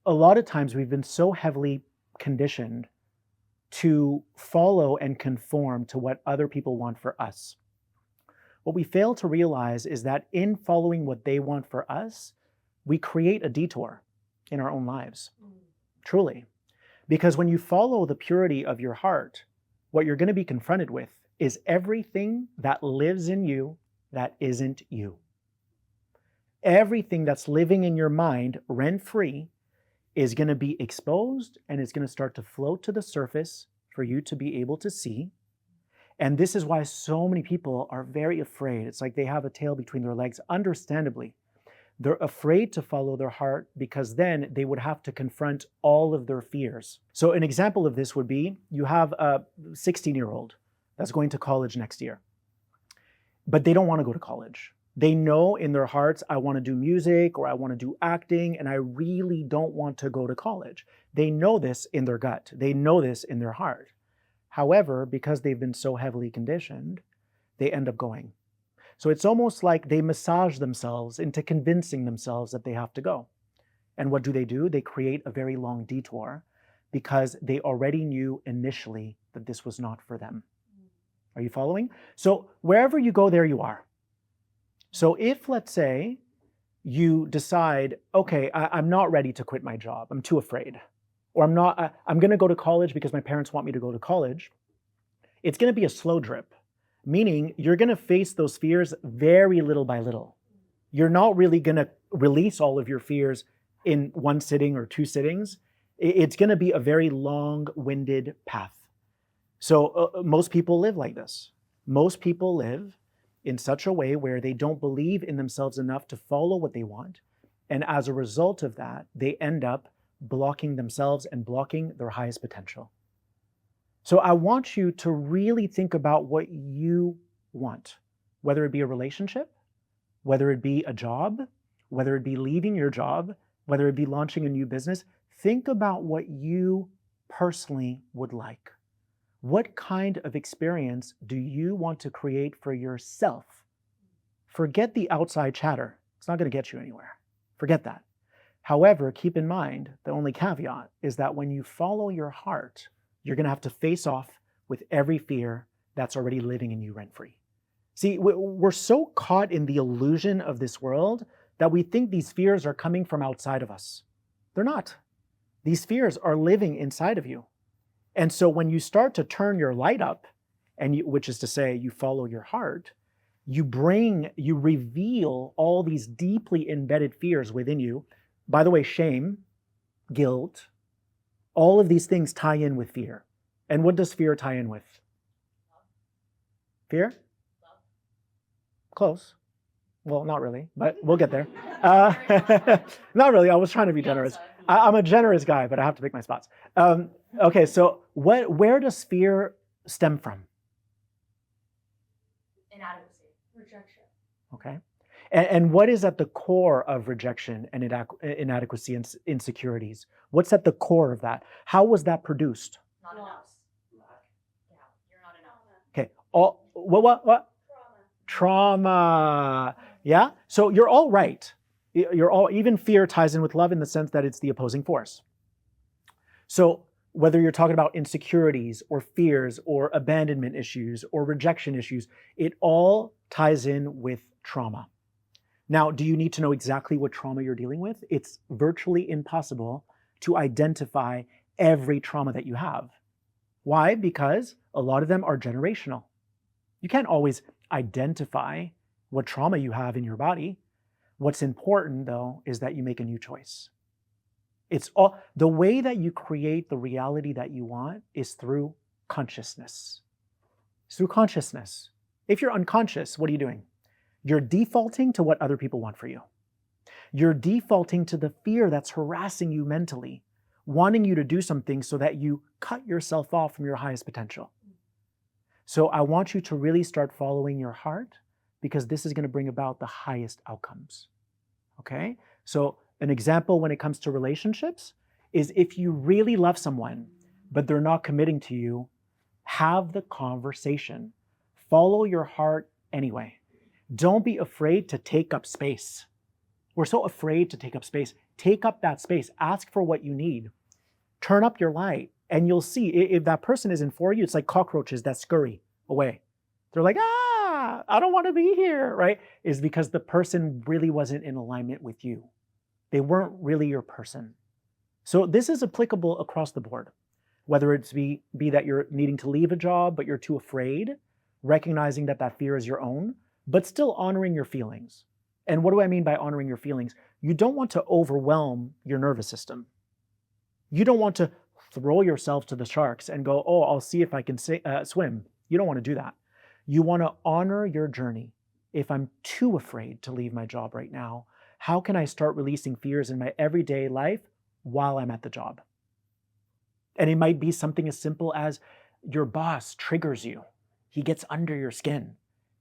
A lot of times we've been so heavily conditioned to follow and conform to what other people want for us. What we fail to realize is that in following what they want for us, we create a detour in our own lives, truly. Because when you follow the purity of your heart, what you're going to be confronted with is everything that lives in you that isn't you. Everything that's living in your mind rent-free is going to be exposed, and it's going to start to float to the surface for you to be able to see. And this is why so many people are very afraid. It's like they have a tail between their legs, understandably. They're afraid to follow their heart because then they would have to confront all of their fears. So an example of this would be you have a 16-year-old that's going to college next year, but they don't want to go to college. They know in their hearts, I want to do music or I want to do acting, and I really don't want to go to college. They know this in their gut. They know this in their heart. However, because they've been so heavily conditioned, they end up going. So it's almost like they massage themselves into convincing themselves that they have to go. And what do? They create a very long detour because they already knew initially that this was not for them. Are you following? So wherever you go, there you are. So if, let's say, you decide, okay, I'm not ready to quit my job, I'm too afraid, or I'm going to go to college because my parents want me to go to college, it's going to be a slow drip, meaning you're going to face those fears very little by little. You're not really going to release all of your fears in one sitting or two sittings. It's going to be a very long-winded path. So most people live like this. Most people live in such a way where they don't believe in themselves enough to follow what they want. And as a result of that, they end up blocking themselves and blocking their highest potential. So I want you to really think about what you want, whether it be a relationship, whether it be a job, whether it be leaving your job, whether it be launching a new business. Think about what you personally would like. What kind of experience do you want to create for yourself? Forget the outside chatter. It's not going to get you anywhere. Forget that. However, keep in mind, the only caveat is that when you follow your heart, you're going to have to face off with every fear that's already living in you rent-free. See, we're so caught in the illusion of this world that we think these fears are coming from outside of us. They're not. These fears are living inside of you. And so when you start to turn your light up, which is to say you follow your heart, you reveal all these deeply embedded fears within you. By the way, shame, guilt, all of these things tie in with fear. And what does fear tie in with? Fear? Love. Close. Well, not really, but we'll get there. Not really. I was trying to be generous. I'm a generous guy, but I have to pick my spots. Okay, so where does fear stem from? Inadequacy. Rejection. Okay. And what is at the core of rejection and inadequacy and insecurities? What's at the core of that? How was that produced? Not enough. Yeah, you're not enough. Okay. What? Trauma. Yeah? So you're all right. Even fear ties in with love in the sense that it's the opposing force. So whether you're talking about insecurities or fears or abandonment issues or rejection issues, it all ties in with trauma. Now, do you need to know exactly what trauma you're dealing with? It's virtually impossible to identify every trauma that you have. Why? Because a lot of them are generational. You can't always identify what trauma you have in your body. What's important, though, is that you make a new choice. It's all the way that you create the reality that you want is through consciousness. It's through consciousness. If you're unconscious, what are you doing? You're defaulting to what other people want for you. You're defaulting to the fear that's harassing you mentally, wanting you to do something so that you cut yourself off from your highest potential. So I want you to really start following your heart because this is going to bring about the highest outcomes. Okay? So an example when it comes to relationships is if you really love someone, but they're not committing to you, have the conversation. Follow your heart anyway. Don't be afraid to take up space. We're so afraid to take up space. Take up that space. Ask for what you need. Turn up your light, and you'll see if that person isn't for you, it's like cockroaches that scurry away. They're like, I don't want to be here, right? Is because the person really wasn't in alignment with you. They weren't really your person. So this is applicable across the board. Whether it's be that you're needing to leave a job, but you're too afraid, recognizing that that fear is your own, but still honoring your feelings. And what do I mean by honoring your feelings? You don't want to overwhelm your nervous system. You don't want to throw yourself to the sharks and go, oh, I'll see if I can swim. You don't want to do that. You want to honor your journey. If I'm too afraid to leave my job right now, how can I start releasing fears in my everyday life while I'm at the job? And it might be something as simple as your boss triggers you. He gets under your skin.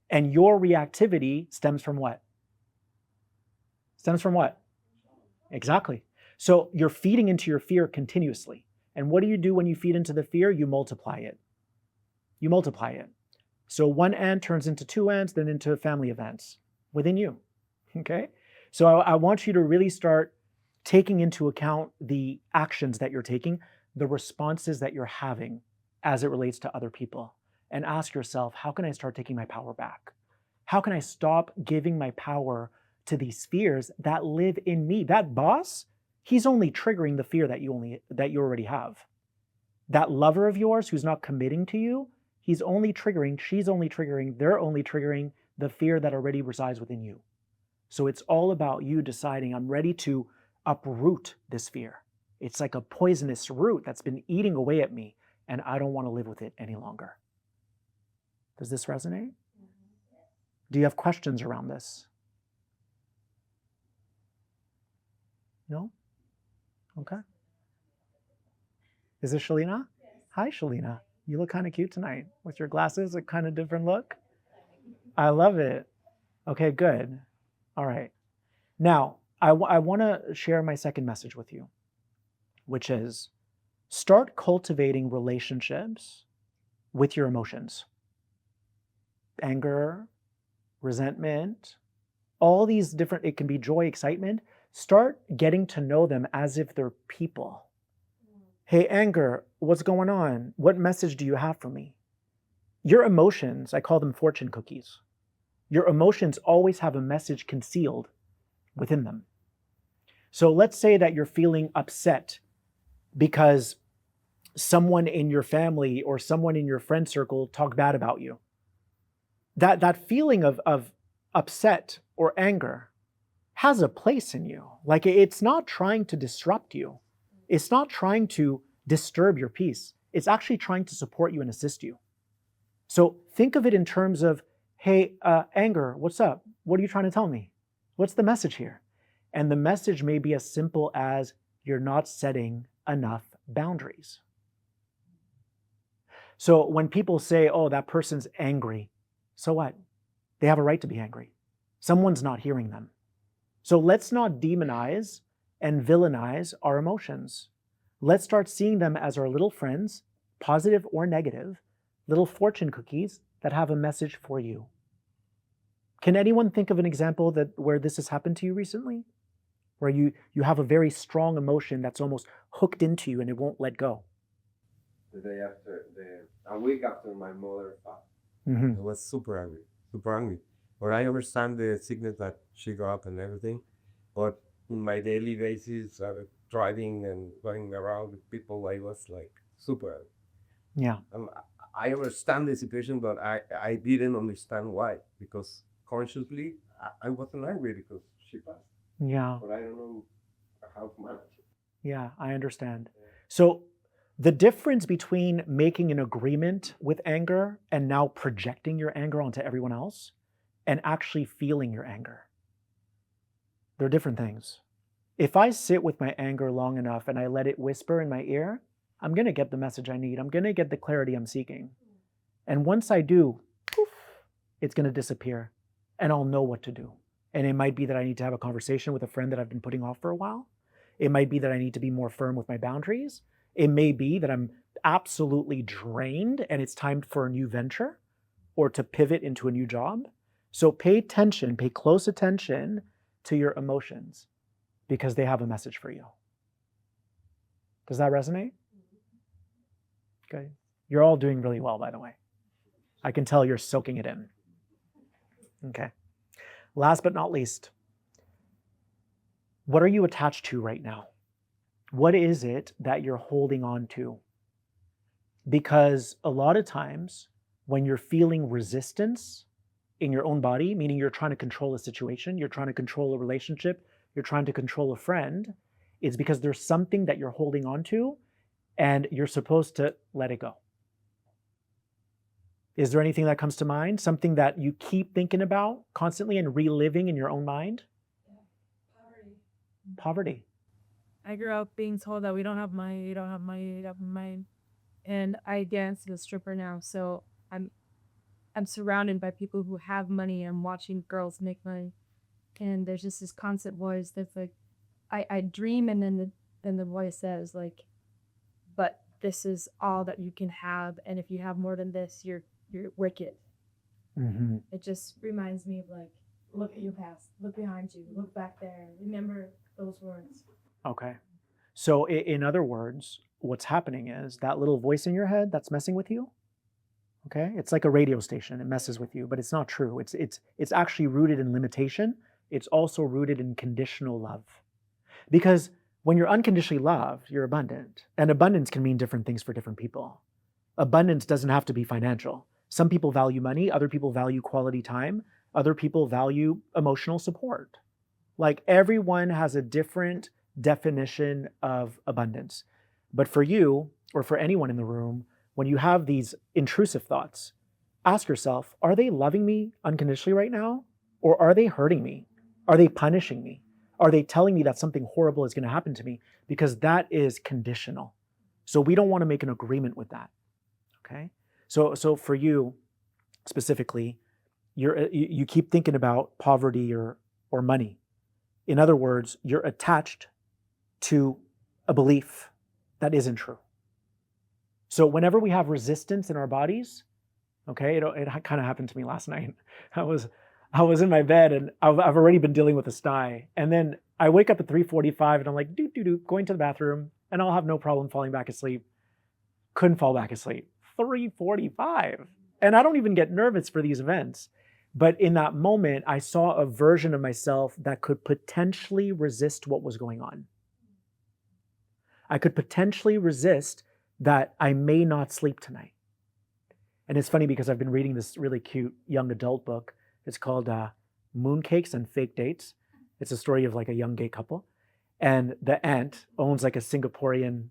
And your reactivity stems from what? Stems from what? Exactly. So you're feeding into your fear continuously. And what do you do when you feed into the fear? You multiply it. You multiply it. So one ant turns into two ants, then into family events within you. Okay? So I want you to really start taking into account the actions that you're taking, the responses that you're having as it relates to other people. And ask yourself, how can I start taking my power back? How can I stop giving my power to these fears that live in me? That boss, he's only triggering the fear that you already have. That lover of yours who's not committing to you, she's only triggering, they're only triggering the fear that already resides within you. So it's all about you deciding, I'm ready to uproot this fear. It's like a poisonous root that's been eating away at me, and I don't want to live with it any longer. Does this resonate? Do you have questions around this? No? Okay. Is this Shalina? Yes. Hi, Shalina. You look kind of cute tonight with your glasses, a kind of different look. I love it. Okay, good. All right. Now, I want to share my second message with you, which is start cultivating relationships with your emotions. Anger, resentment, all these different, it can be joy, excitement. Start getting to know them as if they're people. Hey, anger, what's going on? What message do you have for me? Your emotions, I call them fortune cookies. Your emotions always have a message concealed within them. So let's say that you're feeling upset because someone in your family or someone in your friend circle talked bad about you. That feeling of upset or anger has a place in you. Like, it's not trying to disrupt you. It's not trying to disturb your peace. It's actually trying to support you and assist you. So think of it in terms of, hey, anger, what's up? What are you trying to tell me? What's the message here? And the message may be as simple as you're not setting enough boundaries. So when people say, oh, that person's angry, so what? They have a right to be angry. Someone's not hearing them. So let's not demonize and villainize our emotions. Let's start seeing them as our little friends, positive or negative, little fortune cookies that have a message for you. Can anyone think of an example where this has happened to you recently? Where you have a very strong emotion that's almost hooked into you and it won't let go? The day after, a week after my mother passed. Mm-hmm. I was super angry. But I understand the sickness that she got and everything. But in my daily basis, driving and going around with people, I was like super angry. Yeah. I understand the situation, but I didn't understand why. Because consciously, I wasn't angry because she passed. Yeah. But I don't know how to manage it. Yeah, I understand. So the difference between making an agreement with anger and now projecting your anger onto everyone else and actually feeling your anger, they're different things. If I sit with my anger long enough and I let it whisper in my ear, I'm going to get the message I need. I'm going to get the clarity I'm seeking. And once I do, poof, it's going to disappear and I'll know what to do. And it might be that I need to have a conversation with a friend that I've been putting off for a while. It might be that I need to be more firm with my boundaries. It may be that I'm absolutely drained and it's time for a new venture. or to pivot into a new job. So pay attention, pay close attention to your emotions because they have a message for you. Does that resonate? Okay. You're all doing really well, by the way. I can tell you're soaking it in. Okay. Last but not least, what are you attached to right now? What is it that you're holding on to? Because a lot of times when you're feeling resistance in your own body, meaning you're trying to control a situation, you're trying to control a relationship, you're trying to control a friend, it's because there's something that you're holding on to and you're supposed to let it go. Is there anything that comes to mind? Something that you keep thinking about constantly and reliving in your own mind? Poverty. I grew up being told that we don't have money, you don't have money, you don't have money. And I dance as a stripper now, so I'm surrounded by people who have money. I'm watching girls make money. And there's just this constant voice that's like, I dream, and then the voice says like, but this is all that you can have, and if you have more than this, you're wicked. Mm-hmm. It just reminds me of like, look at your past, look behind you, look back there, remember those words. Okay. So in other words, what's happening is that little voice in your head that's messing with you. Okay. It's like a radio station. It messes with you, but it's not true. It's actually rooted in limitation. It's also rooted in conditional love. Because when you're unconditionally loved, you're abundant. And abundance can mean different things for different people. Abundance doesn't have to be financial. Some people value money, other people value quality time, other people value emotional support. Like everyone has a different definition of abundance. But for you, or for anyone in the room, when you have these intrusive thoughts, ask yourself, are they loving me unconditionally right now? Or are they hurting me? Are they punishing me? Are they telling me that something horrible is going to happen to me? Because that is conditional. So we don't want to make an agreement with that. Okay? So for you specifically, you keep thinking about poverty or money. In other words, you're attached to a belief that isn't true. So whenever we have resistance in our bodies, okay, it kind of happened to me last night. I was in my bed and I've already been dealing with a sty. And then I wake up at 3:45 and I'm like, going to the bathroom, and I'll have no problem falling back asleep. Couldn't fall back asleep. 3:45. And I don't even get nervous for these events. But in that moment, I saw a version of myself that could potentially resist what was going on. I could potentially resist that I may not sleep tonight. And it's funny because I've been reading this really cute young adult book. It's called Mooncakes and Fake Dates. It's a story of like a young gay couple. And the aunt owns like a Singaporean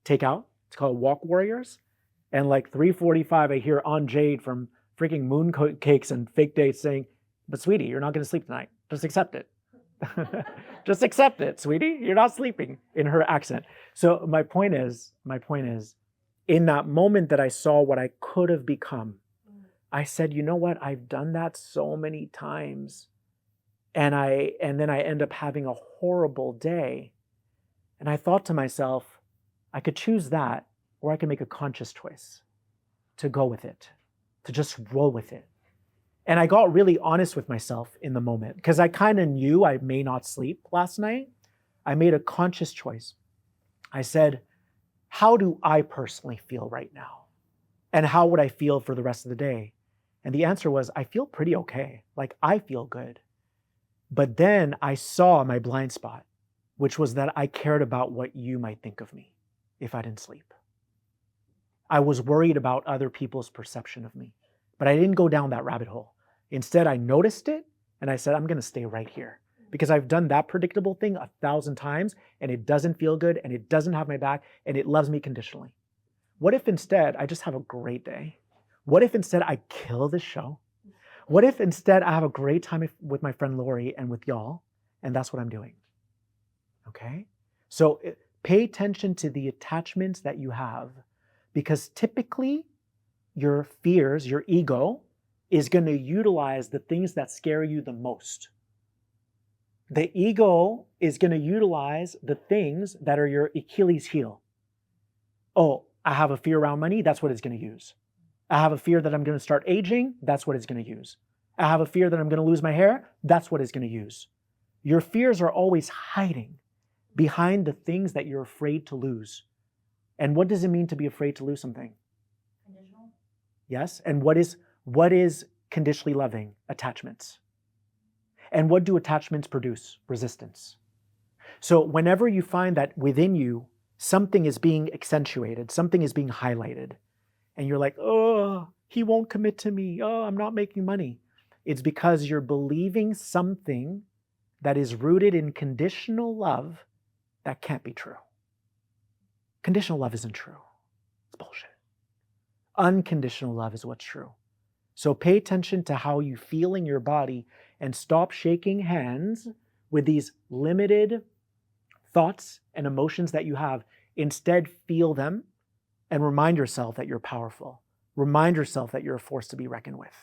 takeout. It's called Walk Warriors. And like 3:45, I hear Aunt Jade from freaking Mooncakes and Fake Dates saying, but sweetie, you're not going to sleep tonight. Just accept it. Just accept it, sweetie. You're not sleeping, in her accent. So my point is, in that moment that I saw what I could have become, I said, you know what? I've done that so many times. And then I end up having a horrible day. And I thought to myself, I could choose that, or I could make a conscious choice to go with it, to just roll with it. And I got really honest with myself in the moment because I kind of knew I may not sleep last night. I made a conscious choice. I said, how do I personally feel right now? And how would I feel for the rest of the day? And the answer was, I feel pretty okay. Like I feel good. But then I saw my blind spot, which was that I cared about what you might think of me if I didn't sleep. I was worried about other people's perception of me, but I didn't go down that rabbit hole. Instead, I noticed it and I said, I'm going to stay right here because I've done that predictable thing 1,000 times and it doesn't feel good and it doesn't have my back and it loves me conditionally. What if instead I just have a great day? What if instead I kill this show? What if instead I have a great time with my friend Lori and with y'all? And that's what I'm doing. Okay? So pay attention to the attachments that you have, because typically your fears, your ego, is going to utilize the things that scare you the most. The ego is going to utilize the things that are your Achilles heel. Oh, I have a fear around money. That's what it's going to use. I have a fear that I'm going to start aging. That's what it's going to use. I have a fear that I'm going to lose my hair. That's what it's going to use. Your fears are always hiding behind the things that you're afraid to lose. And what does it mean to be afraid to lose something? Conditional. Yes. And what is conditionally loving? Attachments. And what do attachments produce? Resistance. So whenever you find that within you, something is being accentuated, something is being highlighted, and you're like, oh, he won't commit to me. Oh, I'm not making money. It's because you're believing something that is rooted in conditional love that can't be true. Conditional love isn't true. It's bullshit. Unconditional love is what's true. So pay attention to how you feel in your body and stop shaking hands with these limited thoughts and emotions that you have. Instead, feel them and remind yourself that you're powerful. Remind yourself that you're a force to be reckoned with.